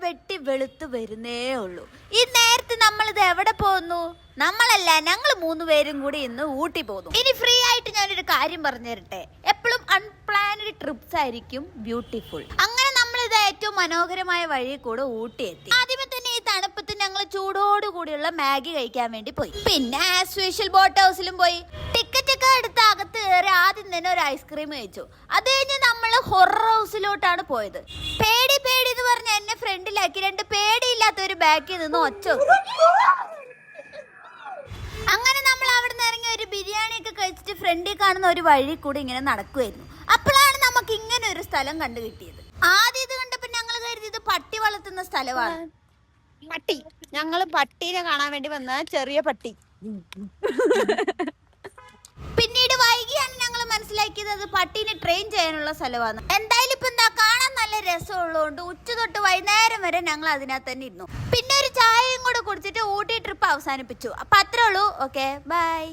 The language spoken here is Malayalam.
വെട്ടി വെളുത്തു വരുന്നേ ഉള്ളൂ. ഈ നേരത്തെ നമ്മളിത് എവിടെ പോകുന്നു? നമ്മളല്ല, ഞങ്ങൾ 3 പേരും കൂടി ഇന്ന് ഊട്ടി പോകുന്നു. ഇനി ഫ്രീ ആയിട്ട് ഞാനൊരു കാര്യം പറഞ്ഞു തരട്ടെ. എപ്പോഴും അൺപ്ലാൻഡ് ട്രിപ്സ് ആയിരിക്കും ബ്യൂട്ടിഫുൾ. അങ്ങനെ നമ്മളിത് ഏറ്റവും മനോഹരമായ വഴി കൂടെ ഊട്ടി എത്തി. ആദ്യമേ തന്നെ ഈ തണുപ്പത്ത് ഞങ്ങൾ ചൂടോട് കൂടിയുള്ള മാഗി കഴിക്കാൻ വേണ്ടി പോയി. പിന്നെ ആസ് യൂഷ്വൽ ബോട്ട് ഹൗസിലും പോയി. ടിക്കറ്റ് ഒക്കെ എടുത്ത് അകത്ത് കയറി ആദ്യം തന്നെ ഒരു ഐസ്ക്രീം കഴിച്ചു. അത് കഴിഞ്ഞ് നമ്മൾ ഹൊറർ ഹൗസിലോട്ടാണ് പോയത്. പേടി പേടി എന്ന് പറഞ്ഞ എന്നെ ഫ്രണ്ടിലാക്കി 2 പേടിയില്ലാത്ത ഒരു ബാക്കിൽ നിന്ന് ഒച്ച. അങ്ങനെ നമ്മൾ അവിടെ നിന്ന് ഇറങ്ങി ഒരു ബിരിയാണി ഒക്കെ കഴിച്ചിട്ട് ഫ്രണ്ടിൽ കാണുന്ന ഒരു വഴി കൂടി ഇങ്ങനെ നടക്കുമായിരുന്നു. അപ്പോഴാണ് നമുക്ക് ഇങ്ങനെ ഒരു സ്ഥലം കണ്ടു കിട്ടിയത്. ആദ്യം ഇത് കണ്ടപ്പോൾ ഞങ്ങൾ കരുതി ഇത് പട്ടി വളർത്തുന്ന സ്ഥലമാണ്. പട്ടി, ഞങ്ങള് പട്ടീനെ കാണാൻ വേണ്ടി വന്ന ചെറിയ പട്ടി. പിന്നീട് വൈകിയാണ് ഞങ്ങൾ മനസ്സിലാക്കിയത് അത് പട്ടീനെ ട്രെയിൻ ചെയ്യാനുള്ള സ്ഥലമാണ്. എന്തായാലും ഇപ്പൊ എന്താ, കാണാൻ നല്ല രസമുള്ളതുകൊണ്ട് ഉച്ച തൊട്ട് വൈകുന്നേരം വരെ ഞങ്ങൾ അതിനകത്ത് തന്നെ ഇരുന്നു. പിന്നെ ഒരു ചായയും കൂടെ കുടിച്ചിട്ട് ഊട്ടി ട്രിപ്പ് അവസാനിപ്പിച്ചു. അപ്പൊ അത്രേ ഉള്ളൂ. Okay, by.